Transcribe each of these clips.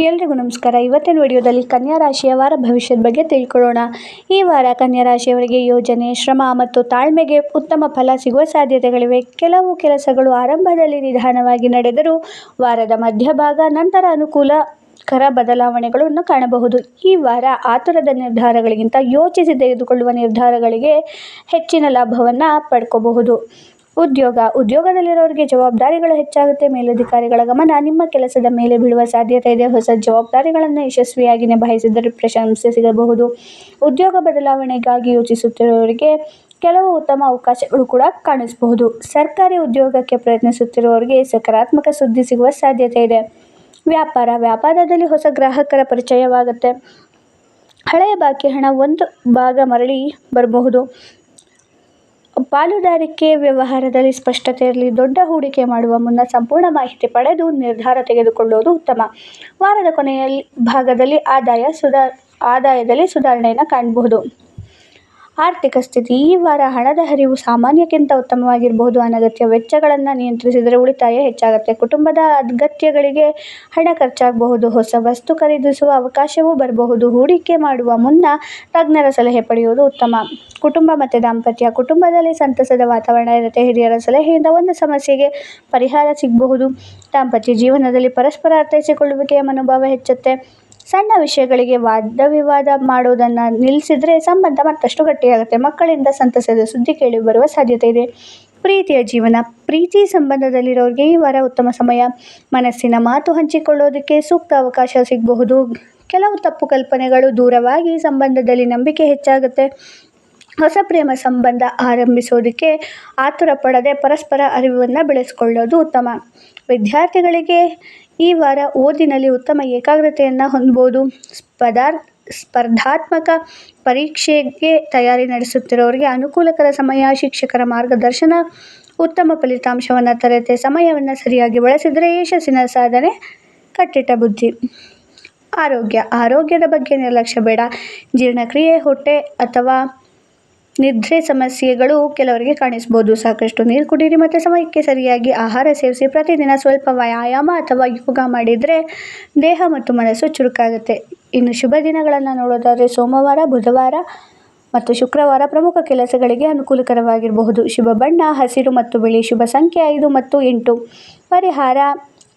ಎಲ್ರಿಗೂ ನಮಸ್ಕಾರ. ಇವತ್ತಿನ ವಿಡಿಯೋದಲ್ಲಿ ಕನ್ಯಾ ರಾಶಿಯ ವಾರ ಭವಿಷ್ಯದ ಬಗ್ಗೆ ತಿಳ್ಕೊಳ್ಳೋಣ. ಈ ವಾರ ಕನ್ಯಾ ರಾಶಿಯವರಿಗೆ ಯೋಜನೆ, ಶ್ರಮ ಮತ್ತು ತಾಳ್ಮೆಗೆ ಉತ್ತಮ ಫಲ ಸಿಗುವ ಸಾಧ್ಯತೆಗಳಿವೆ. ಕೆಲವು ಕೆಲಸಗಳು ಆರಂಭದಲ್ಲಿ ನಿಧಾನವಾಗಿ ನಡೆದರೂ ವಾರದ ಮಧ್ಯಭಾಗ ನಂತರ ಅನುಕೂಲಕರ ಬದಲಾವಣೆಗಳನ್ನು ಕಾಣಬಹುದು. ಈ ವಾರ ಆತುರದ ನಿರ್ಧಾರಗಳಿಗಿಂತ ಯೋಚಿಸಿ ತೆಗೆದುಕೊಳ್ಳುವ ನಿರ್ಧಾರಗಳಿಗೆ ಹೆಚ್ಚಿನ ಲಾಭವನ್ನು ಪಡ್ಕೋಬಹುದು. ಉದ್ಯೋಗದಲ್ಲಿರೋರಿಗೆ ಜವಾಬ್ದಾರಿಗಳು ಹೆಚ್ಚಾಗುತ್ತೆ. ಮೇಲಧಿಕಾರಿಗಳ ಗಮನ ನಿಮ್ಮ ಕೆಲಸದ ಮೇಲೆ ಬೀಳುವ ಸಾಧ್ಯತೆ ಇದೆ. ಹೊಸ ಜವಾಬ್ದಾರಿಗಳನ್ನು ಯಶಸ್ವಿಯಾಗಿ ನಿಭಾಯಿಸಿದರೆ ಪ್ರಶಂಸೆ ಸಿಗಬಹುದು. ಉದ್ಯೋಗ ಬದಲಾವಣೆಗಾಗಿ ಯೋಚಿಸುತ್ತಿರುವವರಿಗೆ ಕೆಲವು ಉತ್ತಮ ಅವಕಾಶಗಳು ಕೂಡ ಕಾಣಿಸಬಹುದು. ಸರ್ಕಾರಿ ಉದ್ಯೋಗಕ್ಕೆ ಪ್ರಯತ್ನಿಸುತ್ತಿರುವವರಿಗೆ ಸಕಾರಾತ್ಮಕ ಸುದ್ದಿ ಸಿಗುವ ಸಾಧ್ಯತೆ ಇದೆ. ವ್ಯಾಪಾರದಲ್ಲಿ ಹೊಸ ಗ್ರಾಹಕರ ಪರಿಚಯವಾಗುತ್ತೆ. ಹಳೆಯ ಬಾಕಿ ಹಣ ಒಂದು ಭಾಗ ಮರಳಿ ಬರಬಹುದು. ಪಾಲುದಾರಿಕೆ ವ್ಯವಹಾರದಲ್ಲಿ ಸ್ಪಷ್ಟತೆ ಇರಲಿ. ದೊಡ್ಡ ಹೂಡಿಕೆ ಮಾಡುವ ಮುನ್ನ ಸಂಪೂರ್ಣ ಮಾಹಿತಿ ಪಡೆದು ನಿರ್ಧಾರ ತೆಗೆದುಕೊಳ್ಳುವುದು ಉತ್ತಮ. ವಾರದ ಕೊನೆಯ ಭಾಗದಲ್ಲಿ ಆದಾಯದಲ್ಲಿ ಸುಧಾರಣೆಯನ್ನು ಕಾಣಬಹುದು. ಆರ್ಥಿಕ ಸ್ಥಿತಿ ಈ ವಾರ ಹಣದ ಹರಿವು ಸಾಮಾನ್ಯಕ್ಕಿಂತ ಉತ್ತಮವಾಗಿರಬಹುದು. ಅನಗತ್ಯ ವೆಚ್ಚಗಳನ್ನು ನಿಯಂತ್ರಿಸಿದರೆ ಉಳಿತಾಯ ಹೆಚ್ಚಾಗುತ್ತೆ. ಕುಟುಂಬದ ಅಗತ್ಯಗಳಿಗೆ ಹಣ ಖರ್ಚಾಗಬಹುದು. ಹೊಸ ವಸ್ತು ಖರೀದಿಸುವ ಅವಕಾಶವೂ ಬರಬಹುದು. ಹೂಡಿಕೆ ಮಾಡುವ ಮುನ್ನ ತಜ್ಞರ ಸಲಹೆ ಪಡೆಯುವುದು ಉತ್ತಮ. ಕುಟುಂಬ ಮತ್ತು ದಾಂಪತ್ಯ ಕುಟುಂಬದಲ್ಲಿ ಸಂತಸದ ವಾತಾವರಣ ಇರುತ್ತೆ. ಹಿರಿಯರ ಸಲಹೆಯಿಂದ ಒಂದು ಸಮಸ್ಯೆಗೆ ಪರಿಹಾರ ಸಿಗಬಹುದು. ದಾಂಪತ್ಯ ಜೀವನದಲ್ಲಿ ಪರಸ್ಪರ ಅರ್ಥೈಸಿಕೊಳ್ಳುವಿಕೆಯ ಮನೋಭಾವ ಹೆಚ್ಚುತ್ತೆ. ಸಣ್ಣ ವಿಷಯಗಳಿಗೆ ವಾದವಿವಾದ ಮಾಡೋದನ್ನು ನಿಲ್ಲಿಸಿದರೆ ಸಂಬಂಧ ಮತ್ತಷ್ಟು ಗಟ್ಟಿಯಾಗುತ್ತೆ. ಮಕ್ಕಳಿಂದ ಸಂತಸದ ಸುದ್ದಿ ಕೇಳಿ ಬರುವ ಸಾಧ್ಯತೆ ಇದೆ. ಪ್ರೀತಿಯ ಜೀವನ ಪ್ರೀತಿ ಸಂಬಂಧದಲ್ಲಿರೋರಿಗೆ ಈ ವಾರ ಉತ್ತಮ ಸಮಯ. ಮನಸ್ಸಿನ ಮಾತು ಹಂಚಿಕೊಳ್ಳೋದಕ್ಕೆ ಸೂಕ್ತ ಅವಕಾಶ ಸಿಗಬಹುದು. ಕೆಲವು ತಪ್ಪು ಕಲ್ಪನೆಗಳು ದೂರವಾಗಿ ಸಂಬಂಧದಲ್ಲಿ ನಂಬಿಕೆ ಹೆಚ್ಚಾಗುತ್ತೆ. ಹೊಸ ಪ್ರೇಮ ಸಂಬಂಧ ಆರಂಭಿಸೋದಕ್ಕೆ ಆತುರ ಪಡದೆ ಪರಸ್ಪರ ಅರಿವನ್ನು ಬೆಳೆಸಿಕೊಳ್ಳೋದು ಉತ್ತಮ. ವಿದ್ಯಾರ್ಥಿಗಳಿಗೆ ಈ ವಾರ ಓದಿನಲ್ಲಿ ಉತ್ತಮ ಏಕಾಗ್ರತೆಯನ್ನು ಹೊಂದಬಹುದು. ಸ್ಪರ್ಧಾತ್ಮಕ ಪರೀಕ್ಷೆಗೆ ತಯಾರಿ ನಡೆಸುತ್ತಿರೋರಿಗೆ ಅನುಕೂಲಕರ ಸಮಯ. ಶಿಕ್ಷಕರ ಮಾರ್ಗದರ್ಶನ ಉತ್ತಮ ಫಲಿತಾಂಶವನ್ನು ತರುತ್ತೆ. ಸಮಯವನ್ನು ಸರಿಯಾಗಿ ಬಳಸಿದರೆ ಯಶಸ್ಸಿನ ಸಾಧನೆ ಕಟ್ಟಿಟ್ಟ ಬುದ್ಧಿ. ಆರೋಗ್ಯದ ಬಗ್ಗೆ ನಿರ್ಲಕ್ಷ್ಯ ಬೇಡ. ಜೀರ್ಣಕ್ರಿಯೆ, ಹೊಟ್ಟೆ ಅಥವಾ ನಿದ್ರೆ ಸಮಸ್ಯೆಗಳು ಕೆಲವರಿಗೆ ಕಾಣಿಸಬಹುದು. ಸಾಕಷ್ಟು ನೀರು ಕುಡಿಯಿರಿ ಮತ್ತು ಸಮಯಕ್ಕೆ ಸರಿಯಾಗಿ ಆಹಾರ ಸೇವಿಸಿ. ಪ್ರತಿದಿನ ಸ್ವಲ್ಪ ವ್ಯಾಯಾಮ ಅಥವಾ ಯೋಗ ಮಾಡಿದರೆ ದೇಹ ಮತ್ತು ಮನಸ್ಸು ಚುರುಕಾಗುತ್ತೆ. ಇನ್ನು ಶುಭ ದಿನಗಳನ್ನು ನೋಡೋದಾದರೆ ಸೋಮವಾರ, ಬುಧವಾರ ಮತ್ತು ಶುಕ್ರವಾರ ಪ್ರಮುಖ ಕೆಲಸಗಳಿಗೆ ಅನುಕೂಲಕರವಾಗಿರಬಹುದು. ಶುಭ ಬಣ್ಣ ಹಸಿರು ಮತ್ತು ಬಿಳಿ. ಶುಭ ಸಂಖ್ಯೆ 5 ಮತ್ತು 8. ಪರಿಹಾರ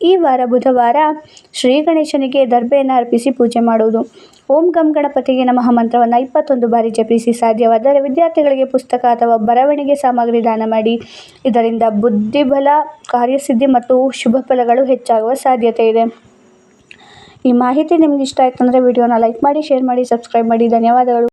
ಈ ವಾರ ಬುಧವಾರ ಶ್ರೀ ಗಣೇಶನಿಗೆ ದರ್ಬೆಯನ್ನು ಅರ್ಪಿಸಿ ಪೂಜೆ ಮಾಡುವುದು. ಓಂ ಗಂ ಗಣಪತಿಗೆ ನಮಃ ಮಂತ್ರವನ್ನು 21 ಬಾರಿ ಜಪಿಸಿ. ಸಾಧ್ಯವಾದರೆ ವಿದ್ಯಾರ್ಥಿಗಳಿಗೆ ಪುಸ್ತಕ ಅಥವಾ ಬರವಣಿಗೆ ಸಾಮಗ್ರಿ ದಾನ ಮಾಡಿ. ಇದರಿಂದ ಬುದ್ಧಿಬಲ, ಕಾರ್ಯಸಿದ್ಧಿ ಮತ್ತು ಶುಭ ಫಲಗಳು ಹೆಚ್ಚಾಗುವ ಸಾಧ್ಯತೆ ಇದೆ. ಈ ಮಾಹಿತಿ ನಿಮ್ಗೆ ಇಷ್ಟ ಆಯ್ತು ಅಂದರೆ ವಿಡಿಯೋನ ಲೈಕ್ ಮಾಡಿ, ಶೇರ್ ಮಾಡಿ, ಸಬ್ಸ್ಕ್ರೈಬ್ ಮಾಡಿ. ಧನ್ಯವಾದಗಳು.